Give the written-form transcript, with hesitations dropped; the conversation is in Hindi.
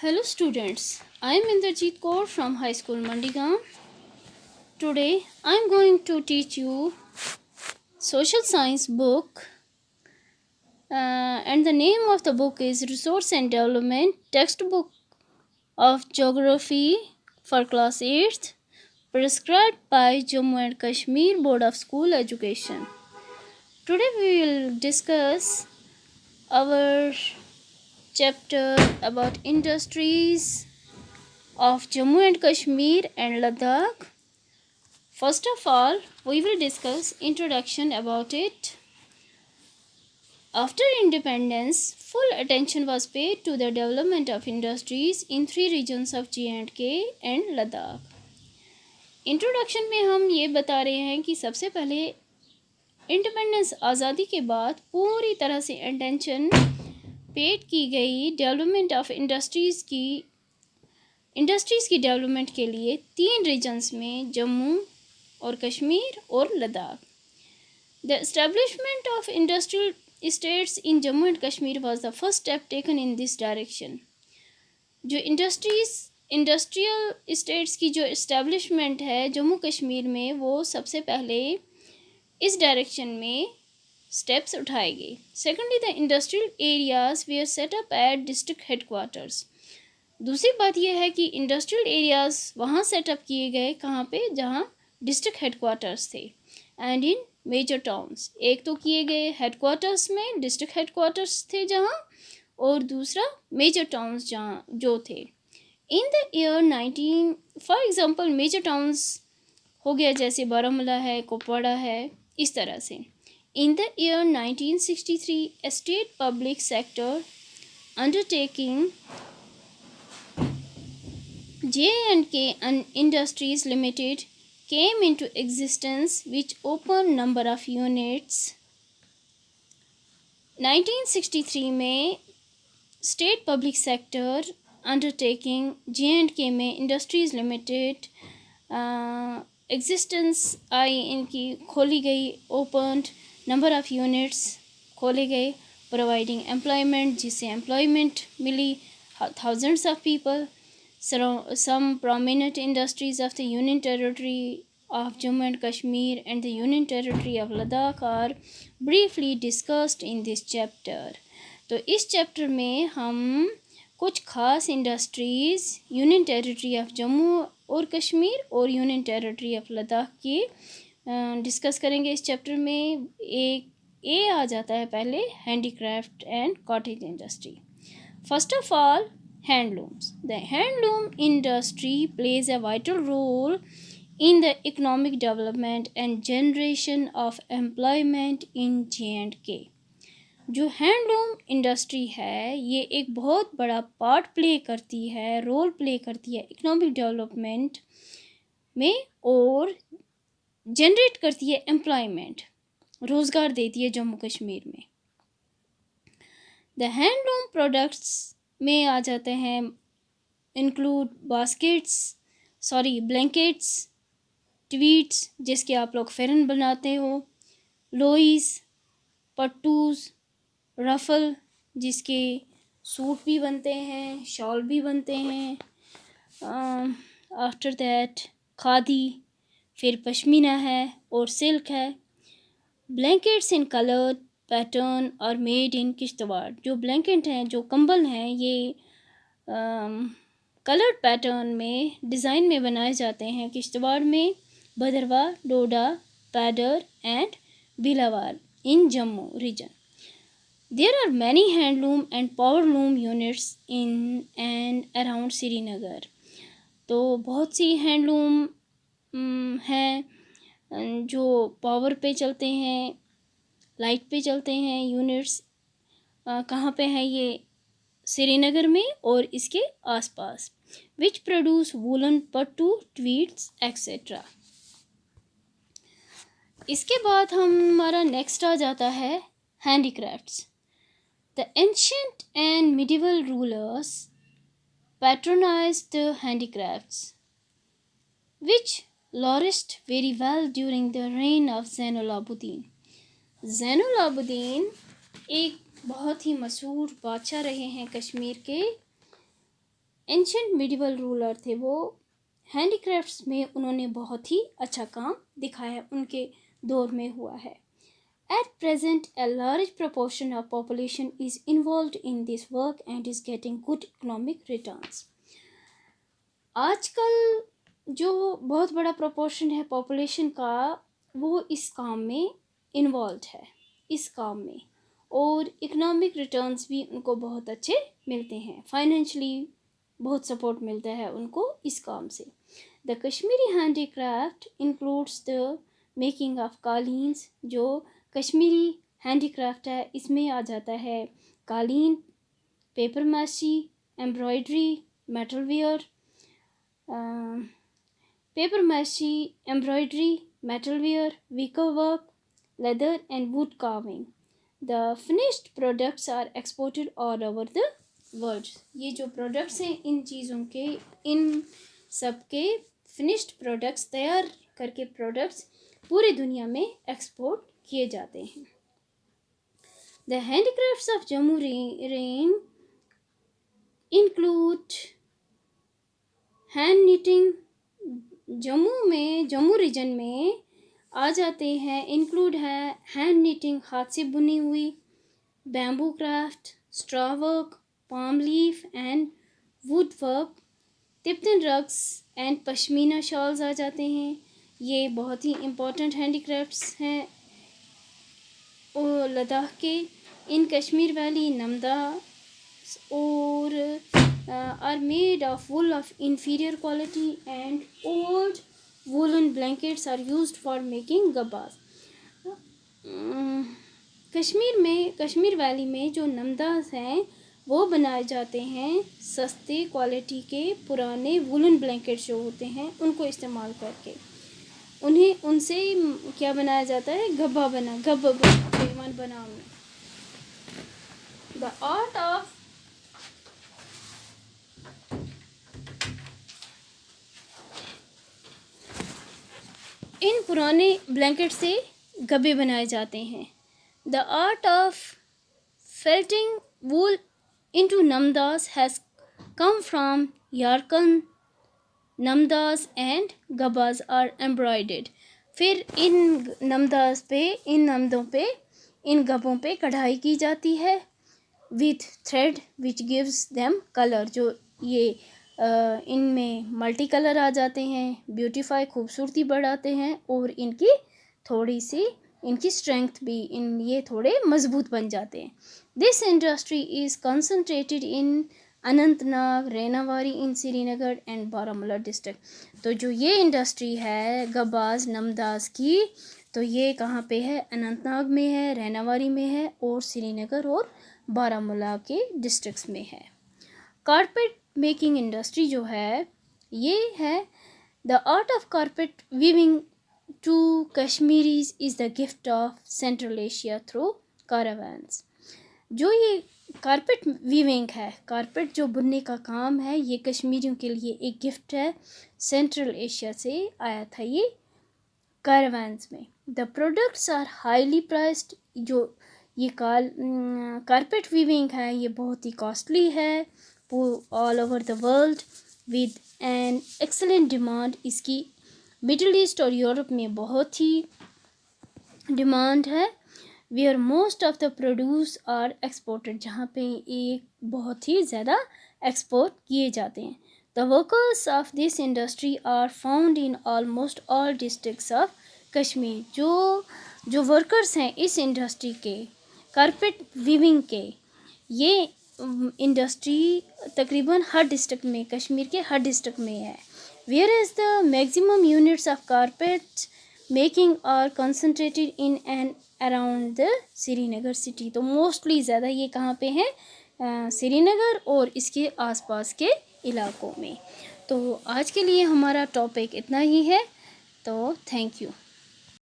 Hello students, I am Inderjeet Kaur from High School Mandigam. Today I am going to teach you social science book and the name of the book is Resource and Development Textbook of Geography for Class 8th prescribed by Jammu and Kashmir Board of School Education. Today we will discuss our chapter about industries of Jammu and Kashmir and Ladakh. First of all, we will discuss introduction about it. After independence, full attention was paid to the development of industries in three regions of J&K and Ladakh. Introduction में हम ये बता रहे हैं कि सबसे पहले इंडिपेंडेंस आज़ादी के बाद पूरी तरह से अटेंशन पेड की गई डेवलपमेंट ऑफ इंडस्ट्रीज़ की डेवलपमेंट के लिए तीन रीजन्स में जम्मू और कश्मीर और Ladakh. The establishment of industrial estates in Jammu and Kashmir was the first step taken in this direction. जो इंडस्ट्रियल इस्टेट्स की जो इस्टेब्लिशमेंट है जम्मू कश्मीर में वो सबसे पहले इस डायरेक्शन में स्टेप्स उठाए गए. Secondly the industrial areas were set up at district headquarters. दूसरी बात यह है कि इंडस्ट्रियल एरियाज वहाँ सेटअप किए गए कहाँ पे, जहाँ डिस्ट्रिक्ट हेडक्वार्टर्स थे. एंड इन मेजर टाउन्स, एक तो किए गए हेडक्वार्टर्स में, डिस्ट्रिक्ट हेडक्वार्टर्स थे जहाँ, और दूसरा मेजर टाउन्स जहाँ जो थे. In the year 19 for example major towns हो गया जैसे बारामूला है, कुपवाड़ा है, इस तरह से. इन the year 1963 a state public sector undertaking J&K Industries Limited came into existence, which opened number of units. 1963 में state public sector undertaking J&K में इंडस्ट्रीज़ लिमिटेड एग्जिस्टेंस आई, इनकी खोली गई. ओपन्ड नंबर ऑफ़ यूनिट्स खोले गए, प्रोवाइडिंग एम्प्लॉयमेंट, जिससे एम्प्लॉयमेंट मिली thousands of people. Some prominent industries of the Union Territory of Jammu and Kashmir and the Union Territory of Ladakh are briefly discussed in this chapter. तो इस चैप्टर में हम कुछ ख़ास industries union territory of Jammu और कश्मीर और यूनियन टेरिटरी ऑफ लद्दाख की डिस्कस करेंगे. इस चैप्टर में ए आ जाता है पहले, handicraft and cottage industry. First of all, handlooms. The handloom industry plays a vital role in the economic development and generation of employment in J&K. जो हैंडलूम इंडस्ट्री है ये एक बहुत बड़ा पार्ट प्ले करती है, रोल प्ले करती है इकोनॉमिक डेवलपमेंट में, और जनरेट करती है एम्प्लॉयमेंट, रोज़गार देती है जम्मू कश्मीर में. द हैंडलूम प्रोडक्ट्स में आ जाते हैं इंक्लूड ब्लैंकेट्स, ट्वीट्स जिसके आप लोग फेरन बनाते हो, लोईस, पट्टूस, रफ़ल जिसके सूट भी बनते हैं, शॉल भी बनते हैं. आफ्टर दैट खादी, फिर पश्मीना है और सिल्क है. ब्लैंकेट्स इन कलर पैटर्न और मेड इन किश्तवाड़. जो ब्लैंकेट हैं, जो कंबल हैं, ये कलर्ड पैटर्न में, डिज़ाइन में बनाए जाते हैं किश्तवाड़ में, Bhaderwah, Doda, Paddar and Bhillawar in Jammu region. There are many handloom and powerloom units in and around Srinagar. तो बहुत सी हैंडलूम हैं जो पावर पे चलते हैं, लाइट पे चलते हैं. यूनिट्स कहाँ पे है ये? श्रीनगर में और इसके आसपास. Which produce woollen, pattu, tweeds etcetera. इसके बाद हमारा नेक्स्ट आ जाता है handicrafts. The ancient and medieval rulers patronised the handicrafts which flourished very well during the reign of Zainul Abidin. Zainul Abidin एक बहुत ही मशहूर बादशाह रहे हैं कश्मीर के, एंशंट मिडिवल रूलर थे, वो हैंडीक्राफ्ट्स में उन्होंने बहुत ही अच्छा काम दिखाया, उनके दौर में हुआ है. At present, a large proportion of population is involved in this work and is getting good economic returns. आजकल जो बहुत बड़ा प्रोपोर्शन है पॉपुलेशन का, वो इस काम में इन्वॉल्व है, इस काम में, और इकोनॉमिक रिटर्न्स भी उनको बहुत अच्छे मिलते हैं. फाइनेंशली बहुत सपोर्ट मिलता है उनको इस काम से. The Kashmiri handicraft includes the making of कालीन्स. जो कश्मीरी हैंडीक्राफ्ट है इसमें आ जाता है कालीन, paper mache, embroidery, metal ware, paper mache, embroidery, metal ware, wicker work, leather and wood carving. The finished products are exported all over the world. ये जो प्रोडक्ट्स हैं इन चीज़ों के, इन सब के फिनिश्ड प्रोडक्ट्स, तैयार करके प्रोडक्ट्स पूरी दुनिया में एक्सपोर्ट किए जाते हैं. The handicrafts of Jammu range include hand knitting. Jammu region में आ जाते हैं, इंक्लूड है हैंड निटिंग, हाथ से बुनी हुई, bamboo craft, straw work, palm leaf and wood work, Tibetan rugs and pashmina shawls आ जाते हैं. ये बहुत ही इम्पोर्टेंट हैंडीक्राफ्ट्स हैं और लद्दाख के. इन कश्मीर वैली नमदा और are made of wool of inferior quality and old woolen blankets are used for making गब्बास. कश्मीर वैली में जो नमदास हैं वो बनाए जाते हैं सस्ते क्वालिटी के पुराने वुलन ब्लैंकेट जो होते हैं उनको इस्तेमाल करके. उनसे क्या बनाया जाता है, गब्बा बनाना. द आर्ट ऑफ इन पुराने ब्लैंकेट से गब्बे बनाए जाते हैं. The art of felting wool into नमदास हैज़ कम फ्रॉम यारकन. नमदास एंड गब्बास आर एम्ब्रॉयडर्ड. फिर इन नमदों पे, इन गब्बों पे कढ़ाई की जाती है with thread which gives them colour. जो ये इनमें मल्टी कलर आ जाते हैं, ब्यूटीफाई, खूबसूरती बढ़ाते हैं और इनकी थोड़ी सी इनकी स्ट्रेंथ भी, ये थोड़े मजबूत बन जाते हैं. This industry is concentrated in Anantnag, Rainawari in Srinagar and Baramulla district. तो जो ये इंडस्ट्री है गब्बास नमदास की, तो ये कहाँ पे है, अनंतनाग में है, रेनावारी में है और श्रीनगर और बारामूला के डिस्ट्रिक्ट्स में है. कारपेट मेकिंग इंडस्ट्री जो है ये है the art of carpet weaving to Kashmiris is the gift of central Asia through caravans. जो ये कारपेट वीविंग है, कारपेट जो बुनने का काम है, ये कश्मीरियों के लिए एक गिफ्ट है, सेंट्रल एशिया से आया था ये कारावान्स में. The products are highly priced. जो ये कारपेट वीविंग है ये बहुत ही कॉस्टली है all over the world with an excellent demand. इसकी मिडिल ईस्ट और यूरोप में बहुत ही डिमांड है. Where most of the produce are exported. जहाँ पे एक बहुत ही ज़्यादा एक्सपोर्ट किए जाते हैं. The workers of this industry are found in almost all districts of Kashmir. जो वर्कर्स हैं इस इंडस्ट्री के, कारपेट वीविंग के, ये इंडस्ट्री तकरीबन हर डिस्ट्रिक्ट में, कश्मीर के हर डिस्ट्रिक्ट में है. Where is the maximum units of carpet making are concentrated in and around the Srinagar city. तो मोस्टली ज़्यादा ये कहाँ पे हैं, श्रीनगर और इसके आसपास के इलाकों में. तो आज के लिए हमारा टॉपिक इतना ही है. तो थैंक यू.